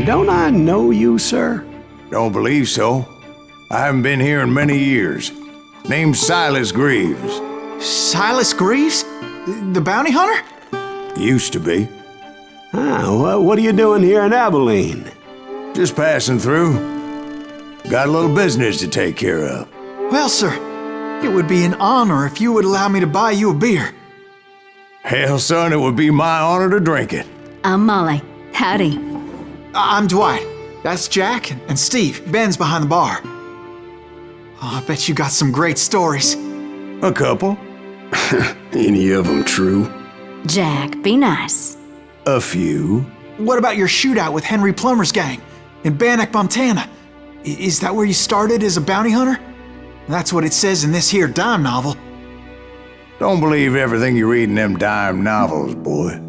don't I know you, sir? Don't believe so. I haven't been here in many years. Name's Silas Greaves. Silas Greaves? The bounty hunter? Used to be. Well, what are you doing here in Abilene? Just passing through. Got a little business to take care of. Well, sir, it would be an honor if you would allow me to buy you a beer. Hell, son, it would be my honor to drink it. I'm Molly. Howdy. I'm Dwight. That's Jack and Steve. Ben's behind the bar. Oh, I bet you got some great stories. A couple. Any of them true? Jack, be nice. A few. What about your shootout with Henry Plummer's gang in Bannock, Montana? Is that where you started as a bounty hunter? That's what it says in this here dime novel. Don't believe everything you read in them dime novels, boy.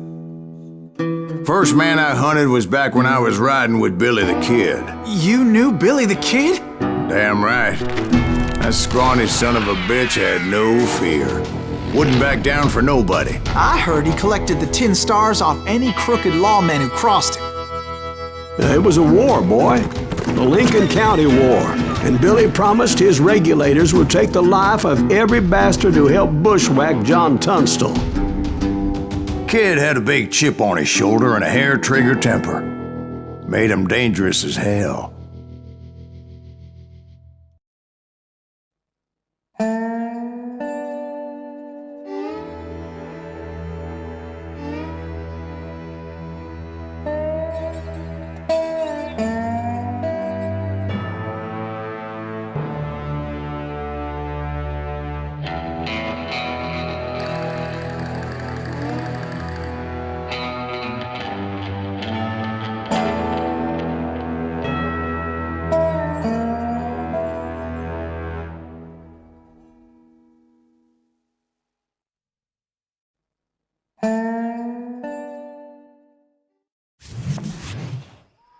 First man I hunted was back when I was riding with Billy the Kid. You knew Billy the Kid? Damn right. That scrawny son of a bitch had no fear. Wouldn't back down for nobody. I heard he collected the 10 stars off any crooked lawman who crossed him. It was a war, boy. The Lincoln County War. And Billy promised his regulators would take the life of every bastard who helped bushwhack John Tunstall. Kid had a big chip on his shoulder and a hair-trigger temper. Made him dangerous as hell.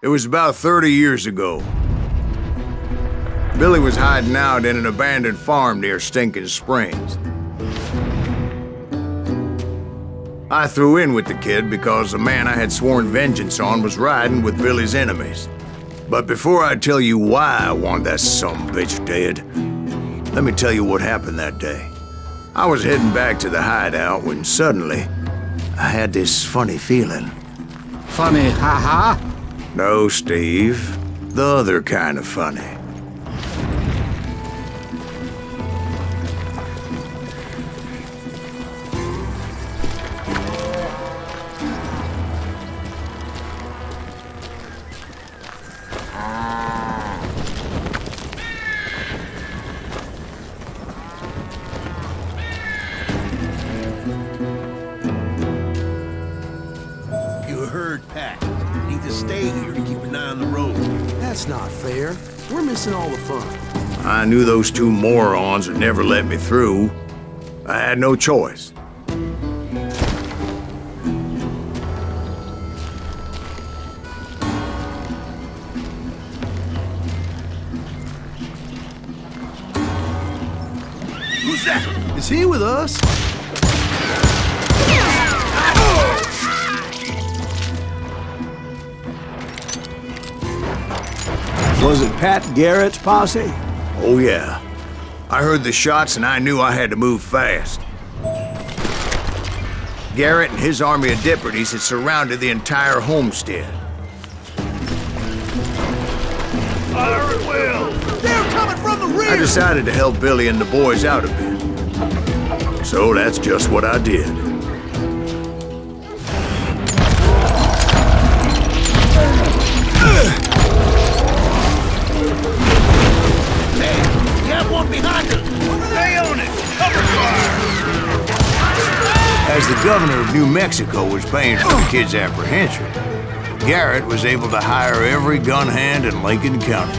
It was about 30 years ago. Billy was hiding out in an abandoned farm near Stinking Springs. I threw in with the kid because the man I had sworn vengeance on was riding with Billy's enemies. But before I tell you why I want that sumbitch dead, let me tell you what happened that day. I was heading back to the hideout when suddenly I had this funny feeling. Funny, ha-ha? No, Steve. The other kind of funny. You heard Pat. Need to stay here to keep an eye on the road. That's not fair. We're missing all the fun. I knew those two morons would never let me through. I had no choice. Who's that? Is he with us? Was it Pat Garrett's posse? Oh yeah. I heard the shots and I knew I had to move fast. Garrett and his army of deputies had surrounded the entire homestead. Fire at will! They're coming from the rear! I decided to help Billy and the boys out a bit. So that's just what I did. Behind us! Stay on it! Cover fire! As the governor of New Mexico was paying for the kid's apprehension, Garrett was able to hire every gun hand in Lincoln County.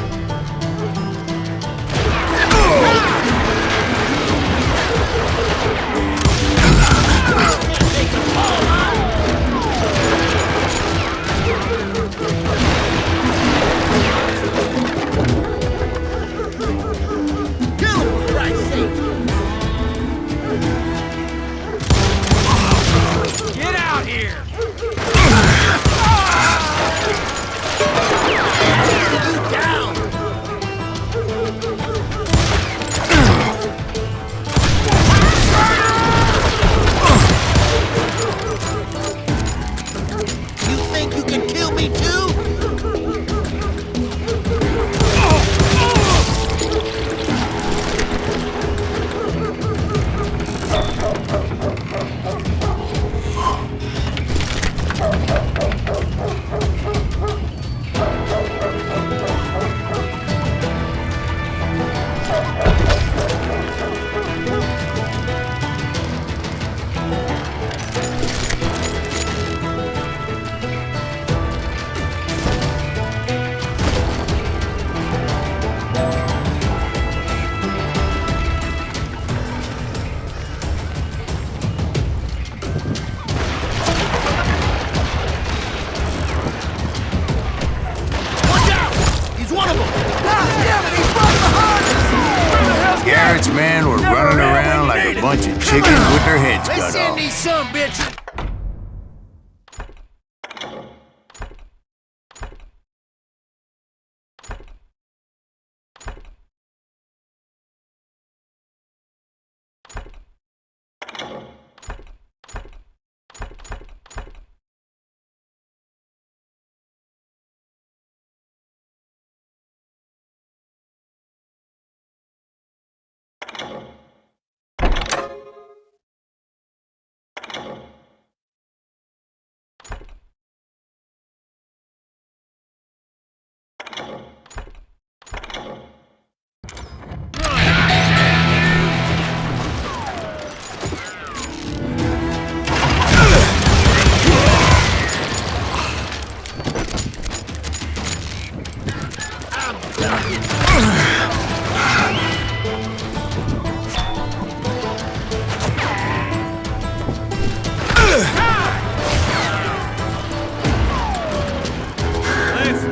Get out here! bunch of chickens with their heads cut Listen, off. these some bitches.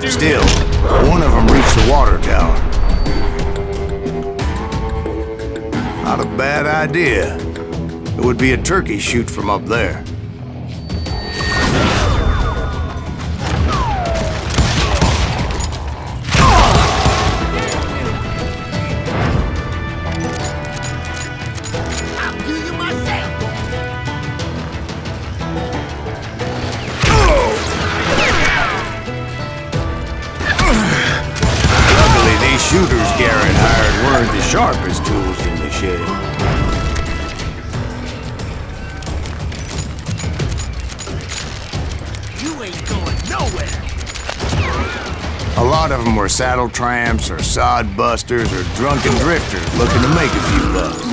Still, one of them reached the water tower. Not a bad idea. It would be a turkey shoot from up there. I'll do you myself. Luckily, these shooters Garrett hired weren't the sharpest tools in the shed. You ain't going nowhere. A lot of them were saddle tramps or sod busters or drunken drifters looking to make a few bucks.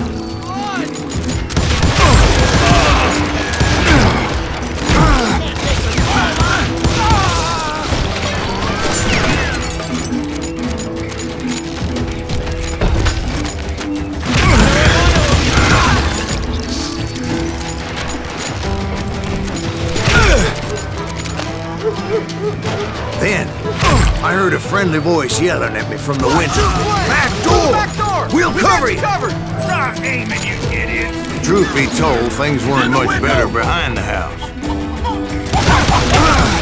Then, I heard a friendly voice yelling at me from the window. Back door! Back door! We'll cover you! Covered! Stop aiming, you idiots! Truth be told, things weren't much better behind the house.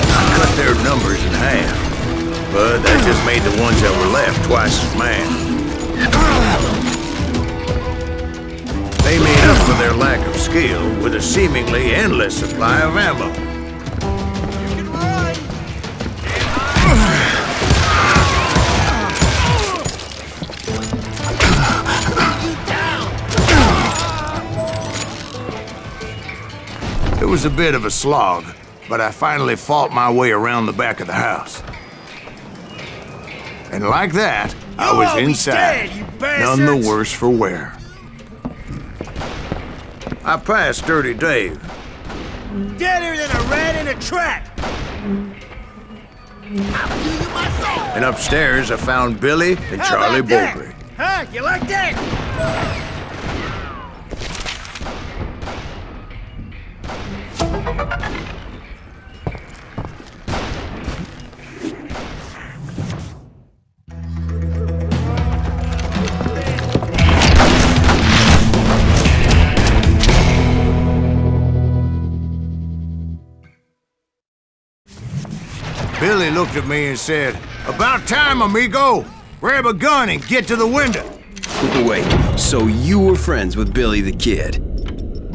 I cut their numbers in half, but that just made the ones that were left twice as mad. They made up for their lack of skill with a seemingly endless supply of ammo. You can run! It was a bit of a slog, but I finally fought my way around the back of the house. And like that, I You'll was all be inside, dead, you none the bastards! worse for wear. I passed Dirty Dave. Deader than a rat in a trap! I'll do you myself! And upstairs, I found Billy and How Charlie about that? Bowlby. Huh? You like that? Billy looked at me and said, "About time, amigo! Grab a gun and get to the window!" Wait, so you were friends with Billy the Kid?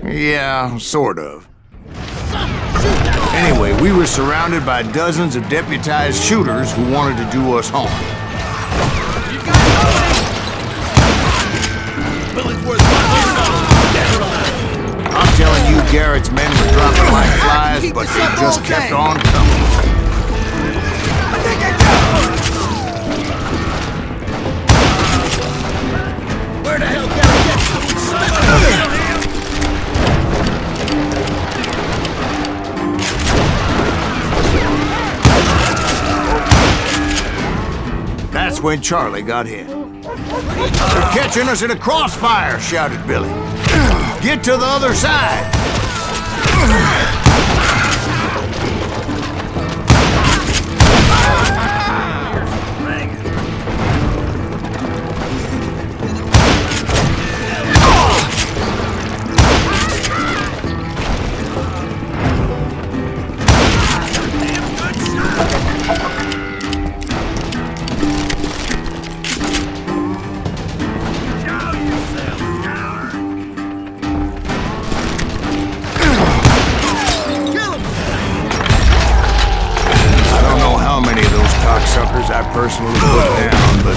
Yeah, sort of. Anyway, we were surrounded by dozens of deputized shooters who wanted to do us harm. I'm telling you, Garrett's men were dropping like flies, but they just kept on coming. Where the hell can I get some? That's when Charlie got hit. "They're catching us in a crossfire," shouted Billy. "Get to the other side!" personally put down, but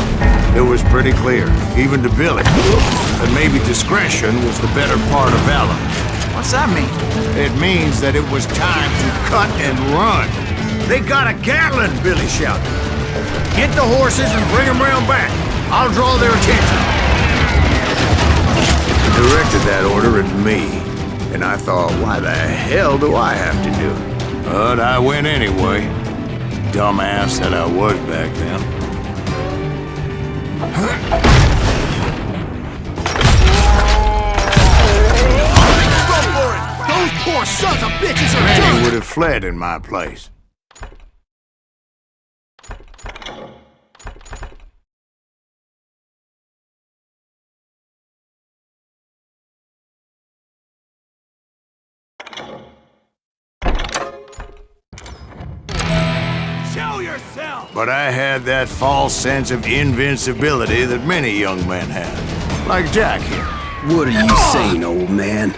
it was pretty clear, even to Billy, that maybe discretion was the better part of valor. What's that mean? It means that it was time to cut and run. They got a Gatling, Billy shouted. Get the horses and bring them round back. I'll draw their attention. He directed that order at me, and I thought, why the hell do I have to do it? But I went anyway. Dumbass that I was back then. Go for it! Those poor sons of bitches are Manny done! would have fled in my place. Show yourself! But I had that false sense of invincibility that many young men have. Like Jack here. What are you saying, old man?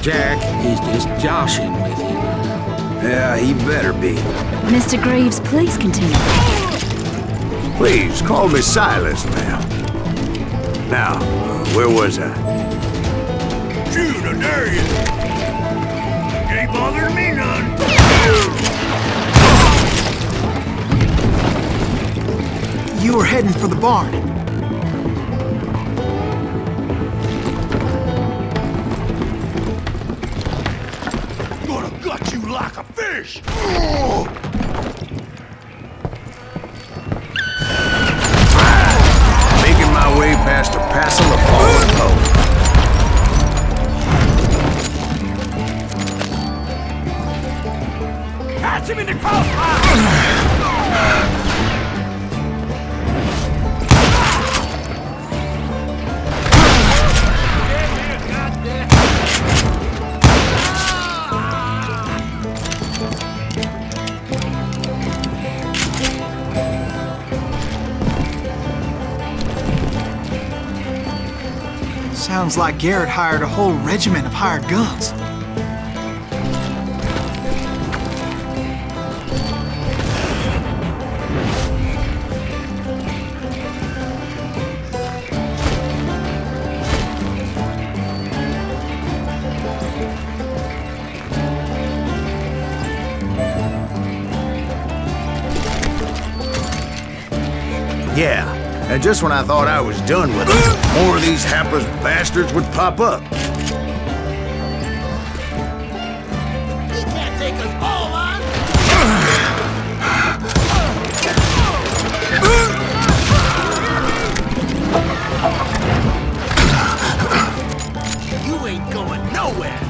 Jack is just joshing with you. Yeah, he better be. Mr. Greaves, please continue. Please, call me Silas, ma'am. Now, where was I? Jude, I dare you. Ain't bothering me none. You were heading for the barn. Gonna gut you like a fish! Making my way past a passel of fallen coal. Catch him in the crossfire! Sounds like Garrett hired a whole regiment of hired guns. Yeah, and just when I thought I was done with them, more of these hapless bastards would pop up. He can't take us all on! You ain't going nowhere!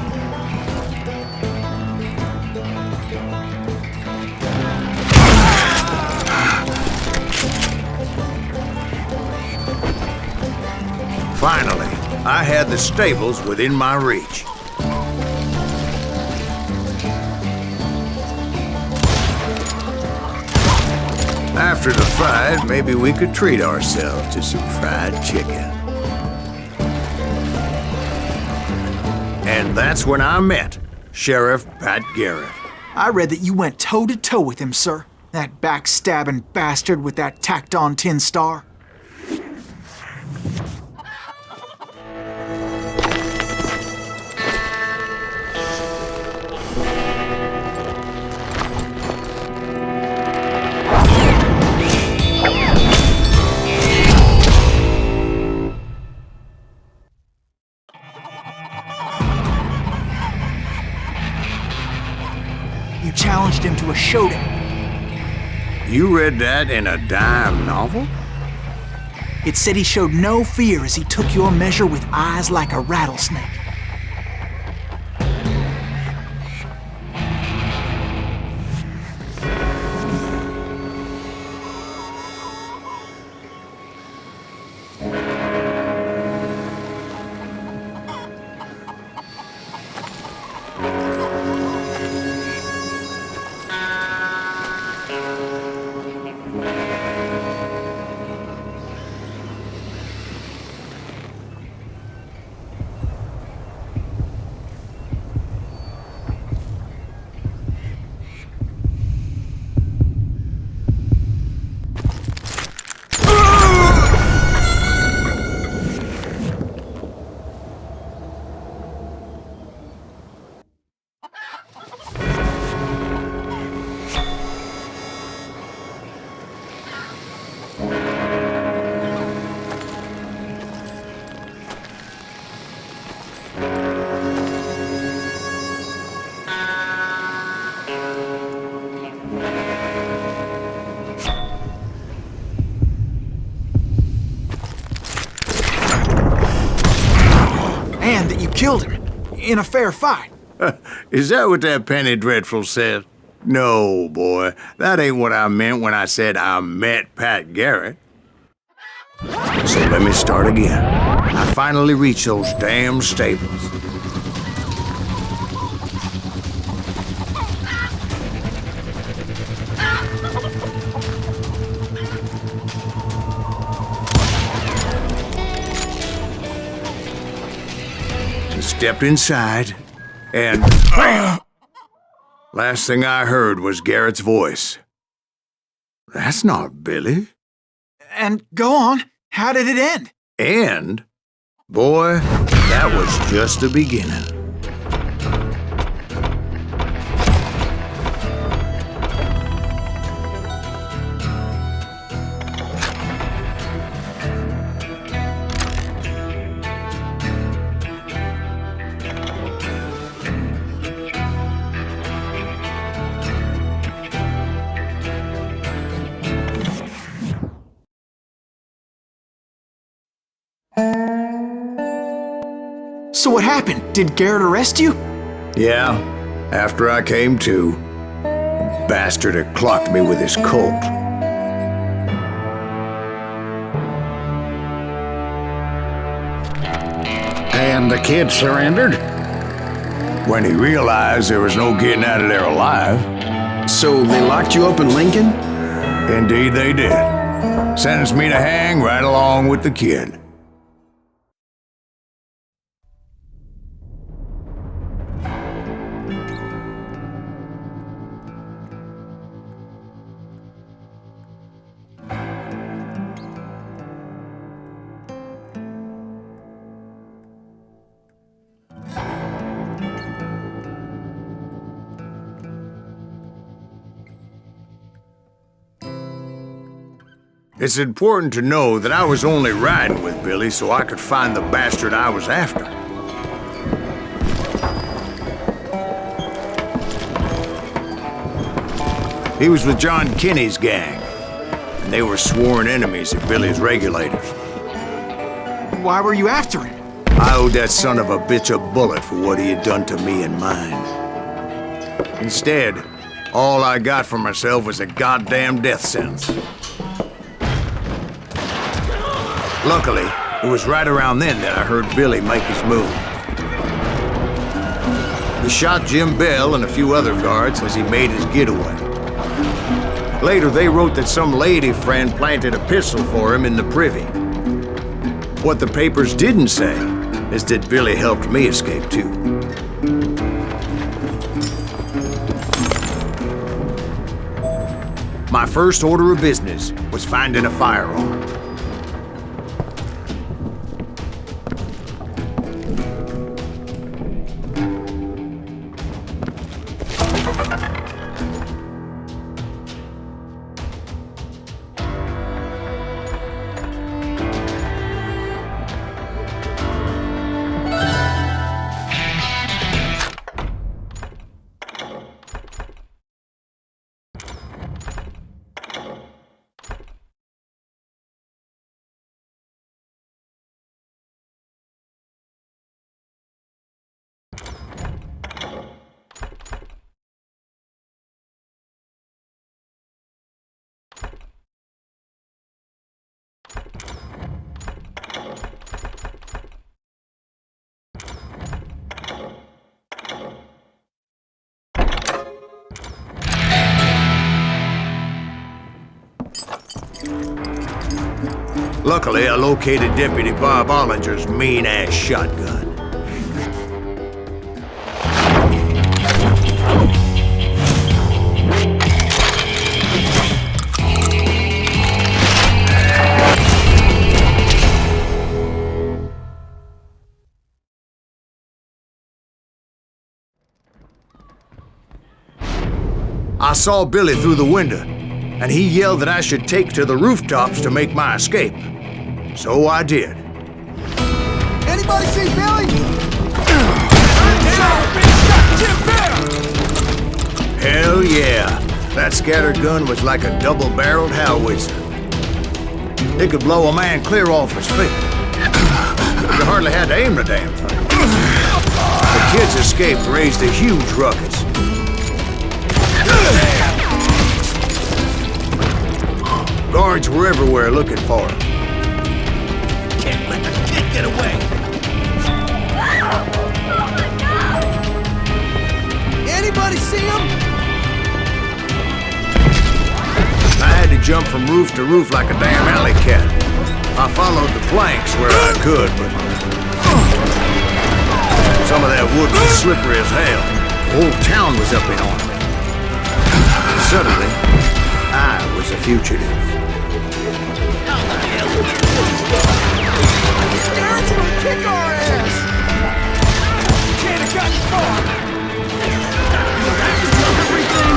Finally, I had the stables within my reach. After the fight, maybe we could treat ourselves to some fried chicken. And that's when I met Sheriff Pat Garrett. I read that you went toe-to-toe with him, sir. That backstabbing bastard with that tacked-on tin star. You challenged him to a showdown. You read that in a dime novel? It said he showed no fear as he took your measure with eyes like a rattlesnake. killed him in a fair fight. Is that what that Penny Dreadful said? No, boy. That ain't what I meant when I said I met Pat Garrett. So let me start again. I finally reached those damn stables. Stepped inside, and last thing I heard was Garrett's voice. That's not Billy. And go on, how did it end? And, boy, that was just the beginning. So what happened? Did Garrett arrest you? Yeah, after I came to, the bastard had clocked me with his Colt. And the kid surrendered? When he realized there was no getting out of there alive. So they locked you up in Lincoln? Indeed they did. Sentenced me to hang right along with the kid. It's important to know that I was only riding with Billy so I could find the bastard I was after. He was with John Kinney's gang, and they were sworn enemies of Billy's regulators. Why were you after him? I owed that son of a bitch a bullet for what he had done to me and mine. Instead, all I got for myself was a goddamn death sentence. Luckily, it was right around then that I heard Billy make his move. He shot Jim Bell and a few other guards as he made his getaway. Later, they wrote that some lady friend planted a pistol for him in the privy. What the papers didn't say is that Billy helped me escape too. My first order of business was finding a firearm. Luckily, I located Deputy Bob Ollinger's mean-ass shotgun. I saw Billy through the window, and he yelled that I should take to the rooftops to make my escape. So I did. Anybody see Billy? Hell yeah! That scattered gun was like a double-barreled howitzer. It could blow a man clear off his feet. You hardly had to aim the damn thing. The kids' escape raised a huge ruckus. Guards were everywhere looking for him. Can't let the kid get away. Anybody see him? I had to jump from roof to roof like a damn alley cat. I followed the planks where I could, but some of that wood was slippery as hell. The whole town was up in arms. Suddenly, I was a fugitive. Guards will kick our ass! Can't have gotten far! Everything!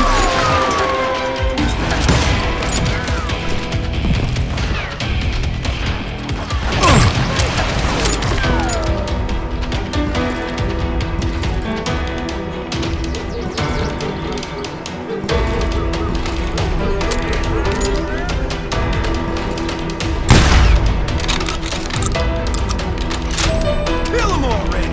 Kill him already!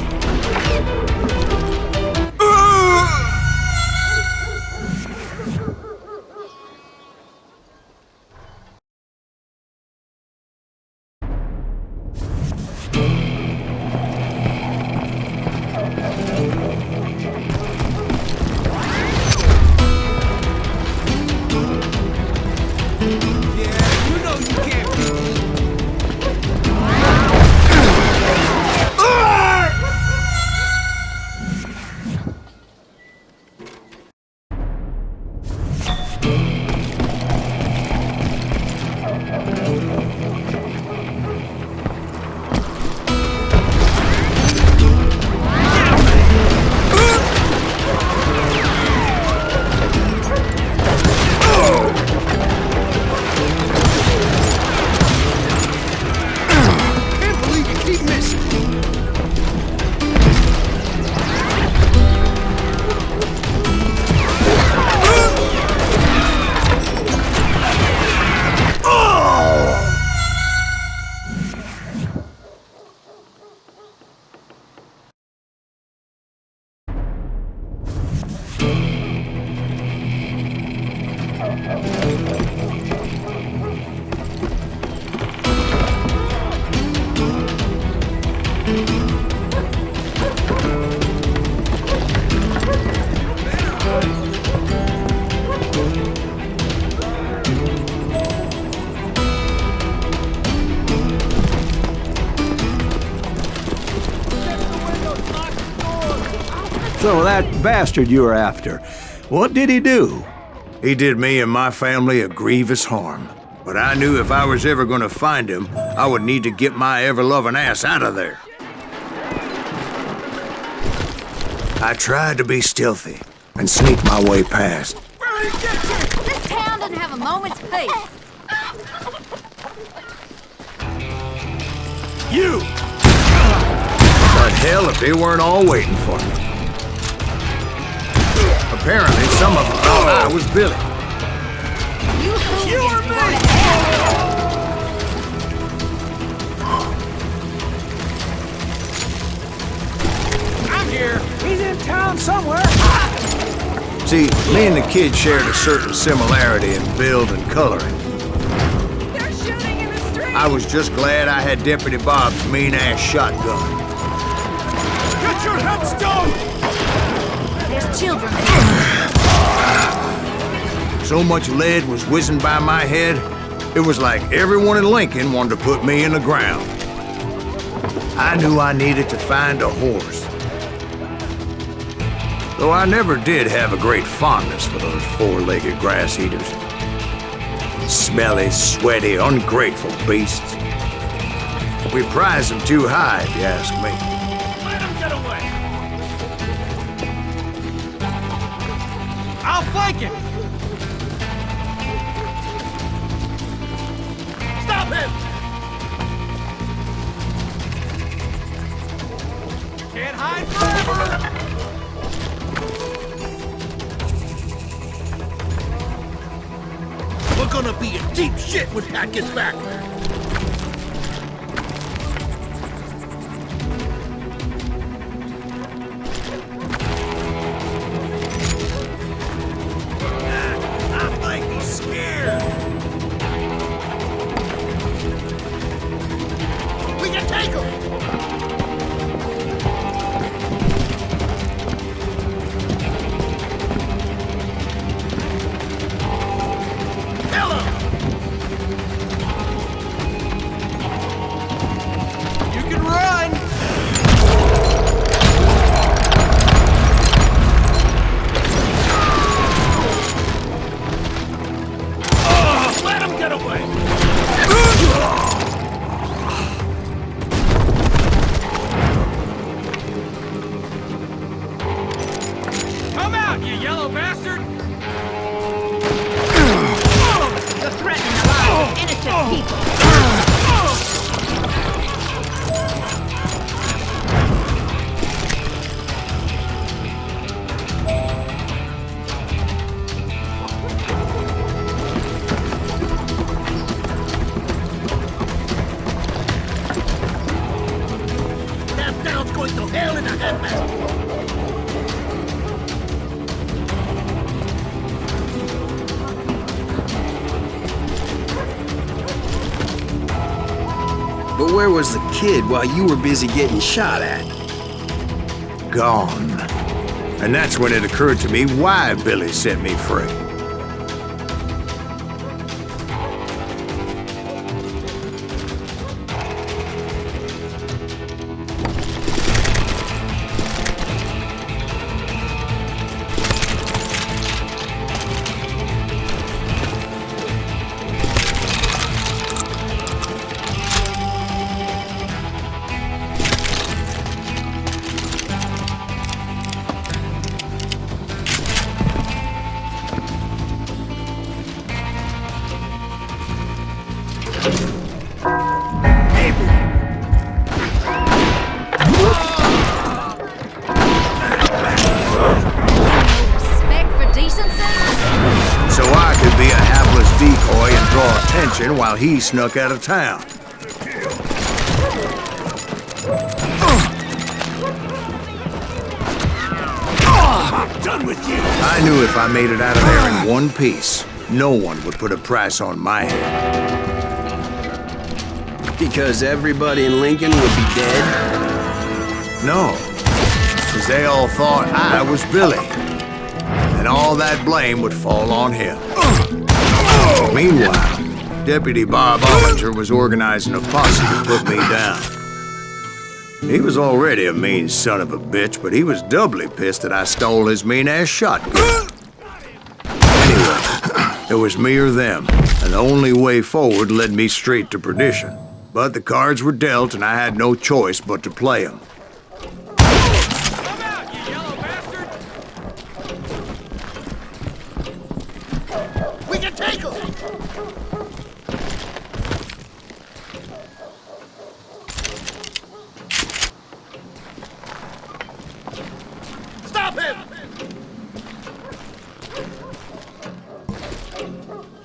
Yeah, you know you can't beat me. Can't believe you keep missing. So that bastard you were after, what did he do? He did me and my family a grievous harm. But I knew if I was ever gonna find him, I would need to get my ever-loving ass out of there. I tried to be stealthy and sneak my way past. This town doesn't have a moment's peace. You! But hell if they weren't all waiting for me. Apparently, some of them thought I was Billy. You You or hooligans me? go to hell. I'm here! He's in town somewhere. See, me and the kid shared a certain similarity in build and coloring. They're shooting in the street. I was just glad I had Deputy Bob's mean-ass shotgun. Get your headstone! There's children. So much lead was whizzing by my head, it was like everyone in Lincoln wanted to put me in the ground. I knew I needed to find a horse. Though I never did have a great fondness for those four-legged grass eaters. Smelly, sweaty, ungrateful beasts. We prize them too high, if you ask me. Let him get away! I'll flank him! Stop him! Can't hide forever! We're gonna be in deep shit when Pat gets back. take him! You can run! Let him get away! Come out, you yellow bastard! You're threatening the lives of innocent people! That town's going to hell in a handbasket! But where was the kid while you were busy getting shot at? Gone. And that's when it occurred to me why Billy set me free. Respect for decency? So I could be a hapless decoy and draw attention while he snuck out of town. Done with you! I knew if I made it out of there in one piece, no one would put a price on my head. Because everybody in Lincoln would be dead? No, because they all thought I was Billy. And all that blame would fall on him. Meanwhile, Deputy Bob Ollinger was organizing a posse to put me down. He was already a mean son of a bitch, but he was doubly pissed that I stole his mean-ass shotgun. Anyway, it was me or them, and the only way forward led me straight to perdition. But the cards were dealt, and I had no choice but to play them. Come out, you yellow bastard! We can take him! Stop him!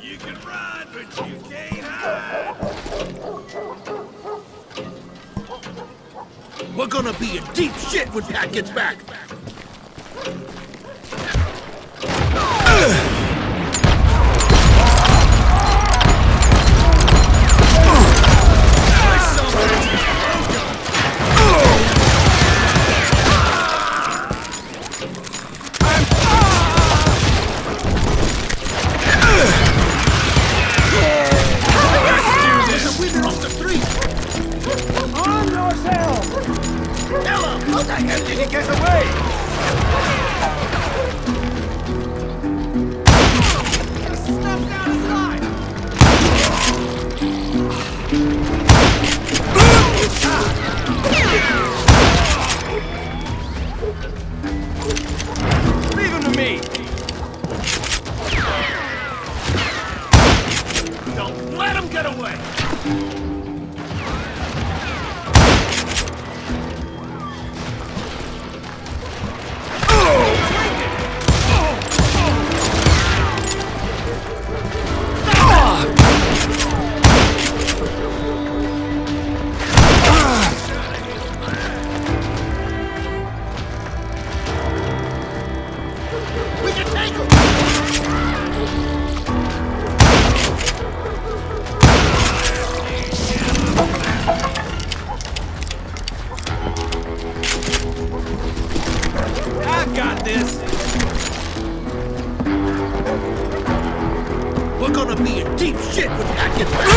You can run, but you can't hide! We're gonna be in deep shit when Pat gets back! How the hell did he get away? Stuff down his line! Leave him to me! Don't let him get away! Oh! got this. We're gonna be in deep shit when Pat gets back.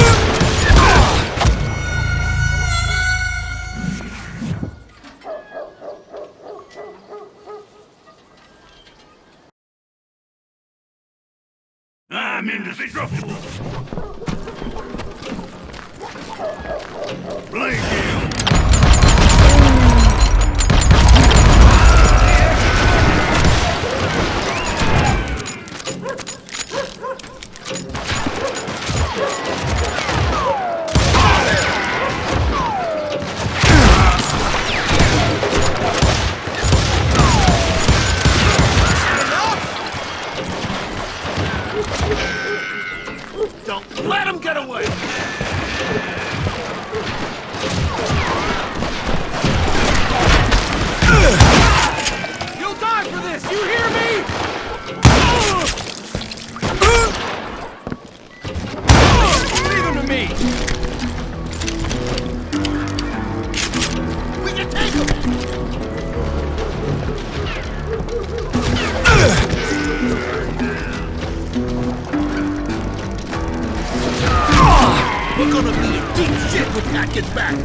I'm indestructible. Blame him. Don't let him get away! You'll die for this! You hear me? Leave him to me! We can take him! We're gonna be in deep shit when Pat gets back!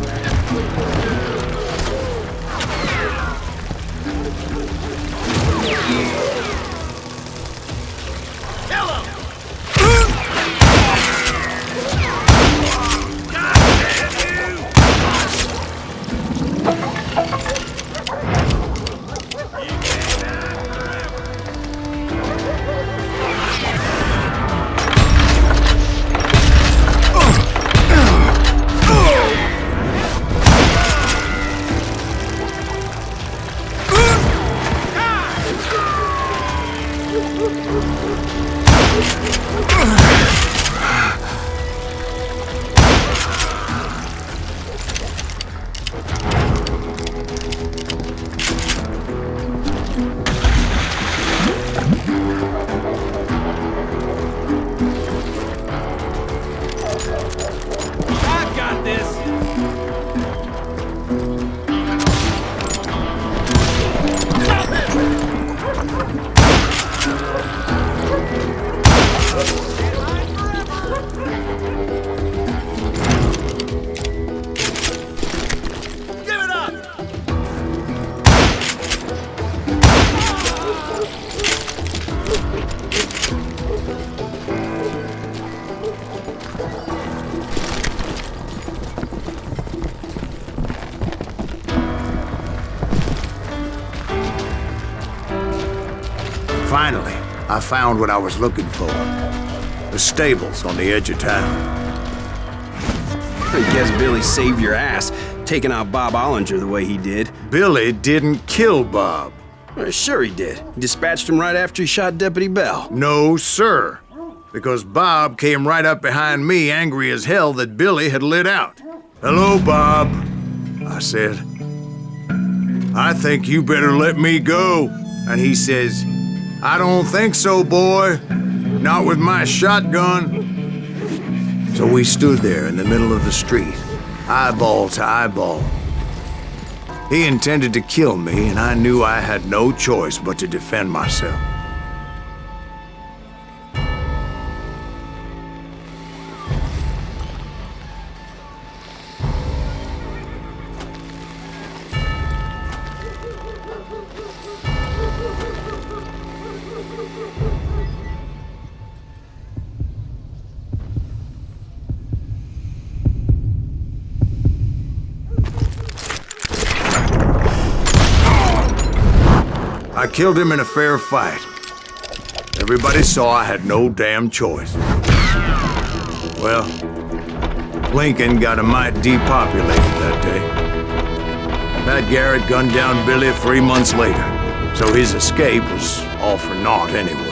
Kill him! God damn you! I've got this! Give it up! Finally, I found what I was looking for. The stables on the edge of town. I guess Billy saved your ass, taking out Bob Ollinger the way he did. Billy didn't kill Bob. Well, sure he did. He dispatched him right after he shot Deputy Bell. No, sir. Because Bob came right up behind me, angry as hell that Billy had lit out. "Hello, Bob," I said. "I think you better let me go." And he says, "I don't think so, boy. Not with my shotgun." So we stood there in the middle of the street, eyeball to eyeball. He intended to kill me, and I knew I had no choice but to defend myself. I killed him in a fair fight. Everybody saw I had no damn choice. Well, Lincoln got a mite depopulated that day. Pat Garrett gunned down Billy 3 months later, so his escape was all for naught anyway.